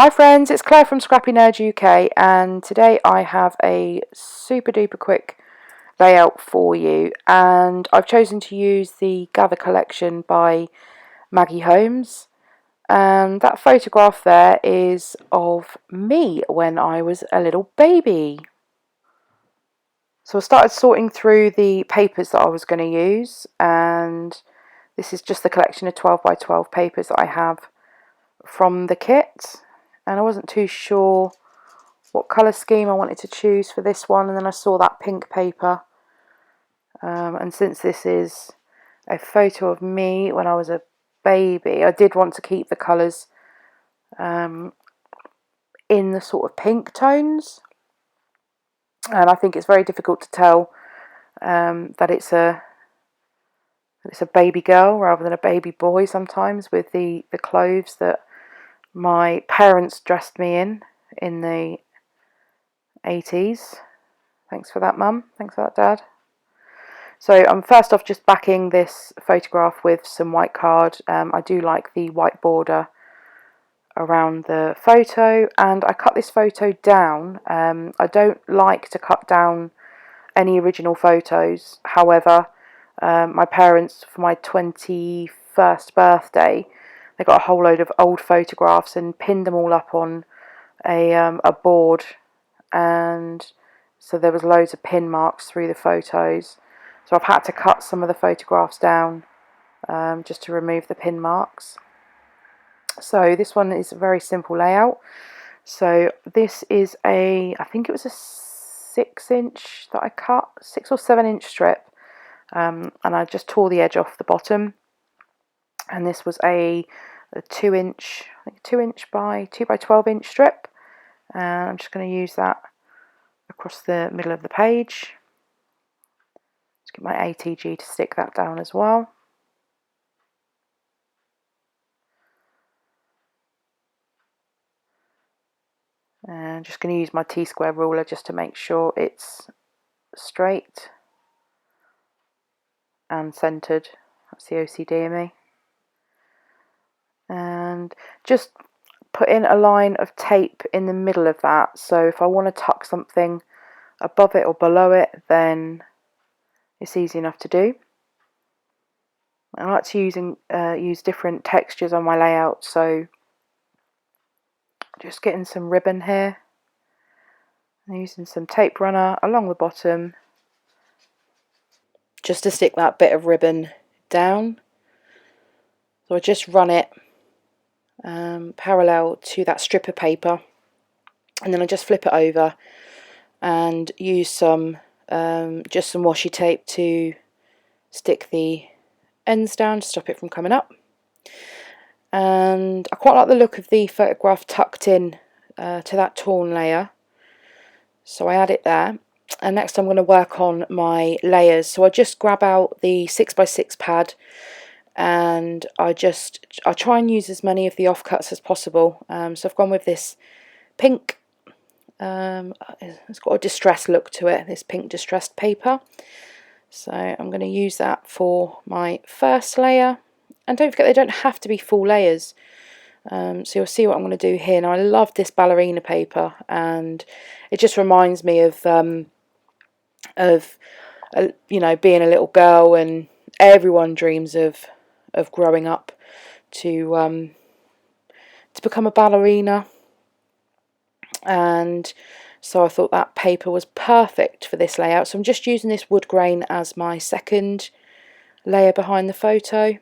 Hi friends, it's Claire from ScrappyNerdUK, and today I have a super duper quick layout for you, and I've chosen to use the Gather collection by Maggie Holmes, and that photograph there is of me when I was a little baby. So I started sorting through the papers that I was going to use, and this is just the collection of 12 by 12 papers that I have from the kit. And I wasn't too sure what colour scheme I wanted to choose for this one, and then I saw that pink paper, and since this is a photo of me when I was a baby, I did want to keep the colours in the sort of pink tones, and I think it's very difficult to tell that it's a baby girl rather than a baby boy sometimes with the clothes that my parents dressed me in the 80s. Thanks for that, Mum. Thanks for that, Dad. So I'm first off just backing this photograph with some white card. I do like the white border around the photo, and I cut this photo down. I don't like to cut down any original photos. However, my parents, for my 21st birthday, they got a whole load of old photographs and pinned them all up on a board, and so there was loads of pin marks through the photos. So I've had to cut some of the photographs down just to remove the pin marks. So this one is a very simple layout. So this is I think it was a 6-inch that I cut, 6 or 7-inch strip, and I just tore the edge off the bottom. And this was a 2-inch, I think 2-inch by 2 by 12-inch strip. And I'm just going to use that across the middle of the page. Let's get my ATG to stick that down as well. And I'm just going to use my T-square ruler just to make sure it's straight and centered. That's the OCD in me. And just put in a line of tape in the middle of that, so if I want to tuck something above it or below it, then it's easy enough to do. I like to use different textures on my layout, so just getting some ribbon here and using some tape runner along the bottom just to stick that bit of ribbon down. So I just run it parallel to that strip of paper, and then I just flip it over and use some just some washi tape to stick the ends down to stop it from coming up. And I quite like the look of the photograph tucked in to that torn layer, so I add it there. And next I'm going to work on my layers. So I just grab out the 6x6 pad, and I try and use as many of the offcuts as possible. So I've gone with this pink, it's got a distressed look to it, this pink distressed paper. So I'm going to use that for my first layer. And don't forget, they don't have to be full layers. So you'll see what I'm going to do here. Now I love this ballerina paper, and it just reminds me of you know, being a little girl, and everyone dreams of growing up to become a ballerina. And so I thought that paper was perfect for this layout. So I'm just using this wood grain as my second layer behind the photo.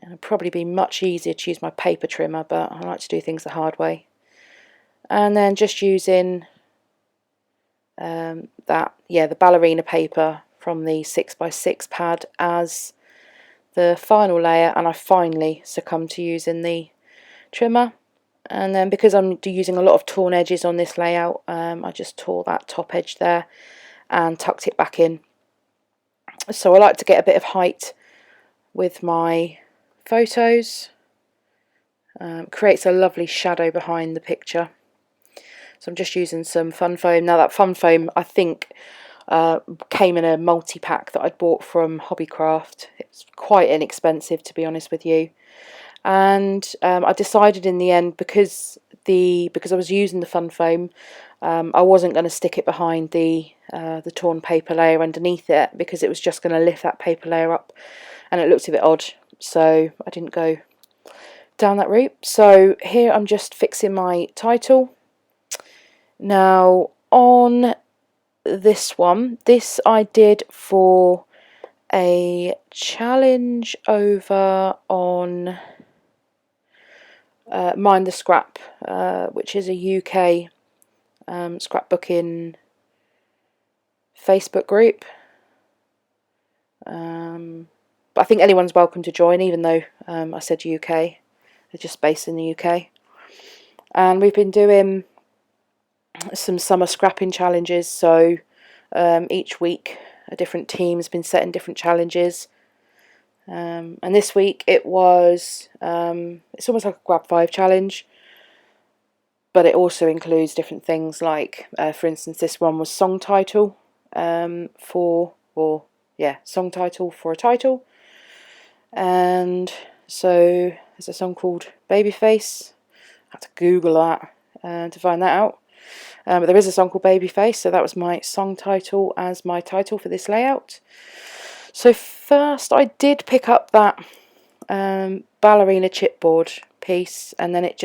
It'll probably be much easier to use my paper trimmer, but I like to do things the hard way. And then just using the ballerina paper from the 6x6 pad as the final layer, and I finally succumbed to using the trimmer. And then because I'm using a lot of torn edges on this layout, I just tore that top edge there and tucked it back in. So I like to get a bit of height with my photos. Creates a lovely shadow behind the picture. So I'm just using some fun foam. Now that fun foam, I think, came in a multi-pack that I'd bought from Hobbycraft. It's quite inexpensive, to be honest with you. and I decided in the end, because I was using the fun foam, I wasn't going to stick it behind the torn paper layer underneath it, because it was just going to lift that paper layer up and it looked a bit odd, so I didn't go down that route. So here I'm just fixing my title. Now on this one, this I did for a challenge over on Mind the Scrap, which is a UK scrapbooking Facebook group. But I think anyone's welcome to join, even though I said UK. They're just based in the UK. And we've been doing some summer scrapping challenges, so each week a different team has been setting different challenges. And this week it was, it's almost like a grab 5 challenge, but it also includes different things like, for instance, this one was song title song title for a title. And so there's a song called Babyface. I had to Google that to find that out. But there is a song called Babyface, so that was my song title as my title for this layout. So first I did pick up that ballerina chipboard piece, and then it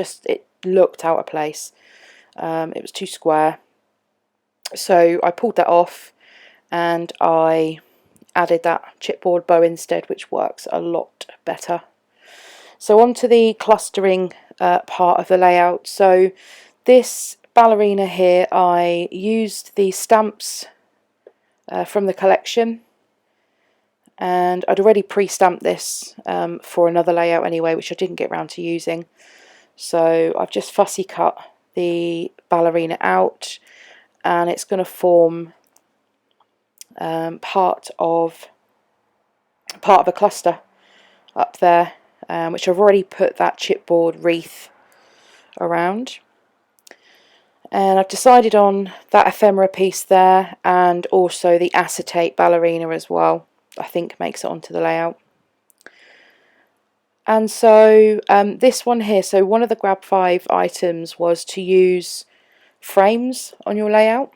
looked out of place. It was too square. So I pulled that off and I added that chipboard bow instead, which works a lot better. So on to the clustering part of the layout. So this ballerina here, I used the stamps from the collection, and I'd already pre-stamped this for another layout anyway, which I didn't get around to using. So I've just fussy cut the ballerina out, and it's going to form part of a cluster up there, which I've already put that chipboard wreath around. And I've decided on that ephemera piece there, and also the acetate ballerina as well. I think makes it onto the layout. And so this one here, so one of the grab 5 items was to use frames on your layout.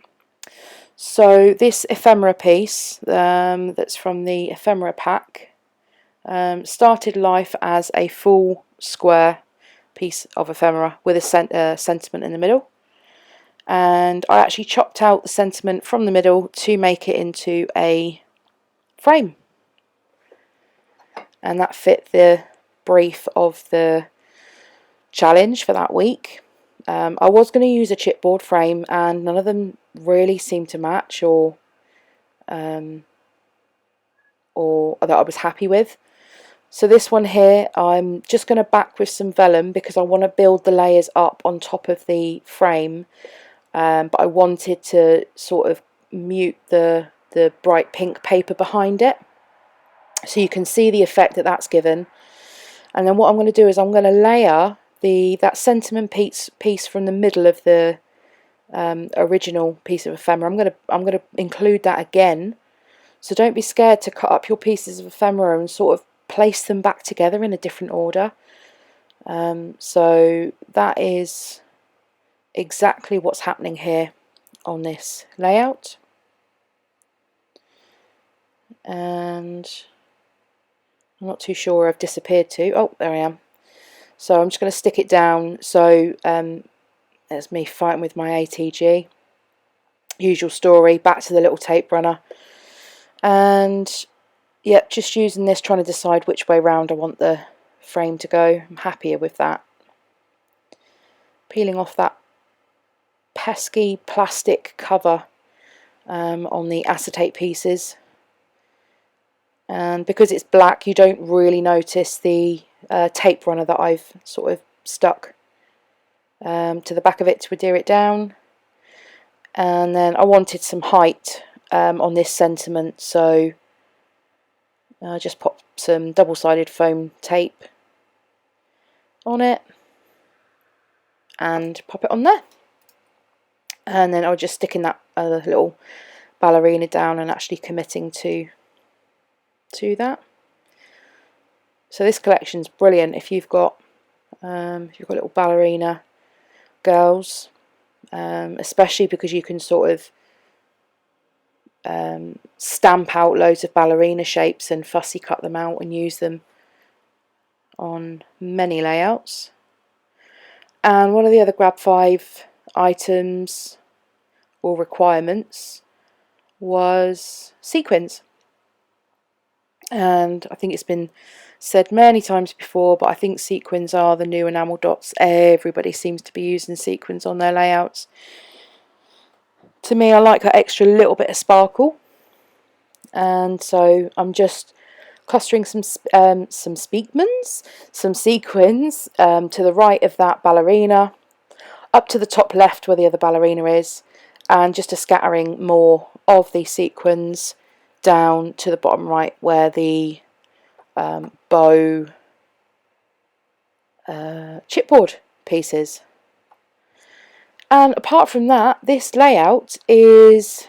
So this ephemera piece that's from the ephemera pack started life as a full square piece of ephemera with a sentiment in the middle, and I actually chopped out the sentiment from the middle to make it into a frame, and that fit the brief of the challenge for that week. I was going to use a chipboard frame, and none of them really seemed to match or that I was happy with. So this one here, I'm just going to back with some vellum because I want to build the layers up on top of the frame, but I wanted to sort of mute the bright pink paper behind it, so you can see the effect that that's given. And then what I'm going to do is I'm going to layer that sentiment piece from the middle of the original piece of ephemera. I'm going to include that again. So don't be scared to cut up your pieces of ephemera and sort of place them back together in a different order. So that is exactly what's happening here on this layout. And I'm not too sure where I've disappeared to. Oh, there I am. So I'm just going to stick it down. So there's me fighting with my ATG. Usual story, back to the little tape runner. And yeah, just using this, trying to decide which way round I want the frame to go. I'm happier with that. Peeling off that pesky plastic cover on the acetate pieces. And because it's black, you don't really notice the tape runner that I've sort of stuck to the back of it to adhere it down. And then I wanted some height on this sentiment, so I just popped some double-sided foam tape on it and pop it on there. And then I'll just stick in that little ballerina down and actually committing to that. So this collection's brilliant if you've got little ballerina girls, especially because you can sort of stamp out loads of ballerina shapes and fussy cut them out and use them on many layouts. And one of the other Grab 5 items or requirements was sequins. And I think it's been said many times before, but I think sequins are the new enamel dots. Everybody seems to be using sequins on their layouts. To me, I like that extra little bit of sparkle, and so I'm just clustering some sequins to the right of that ballerina, up to the top left where the other ballerina is, and just a scattering more of the sequins down to the bottom right where the bow chipboard piece is. And apart from that, this layout is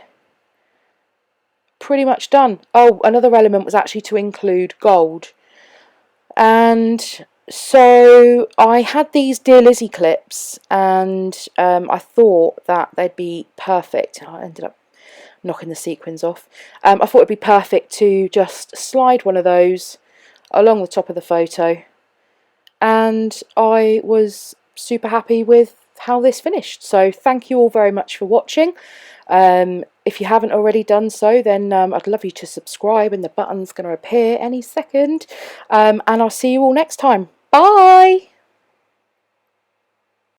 pretty much done. Oh, another element was actually to include gold. And so I had these Dear Lizzie clips, and I thought that they'd be perfect. I ended up knocking the sequins off. I thought it'd be perfect to just slide one of those along the top of the photo, and I was super happy with how this finished. So thank you all very much for watching. If you haven't already done so, then I'd love you to subscribe, and the button's going to appear any second, and I'll see you all next time. Bye!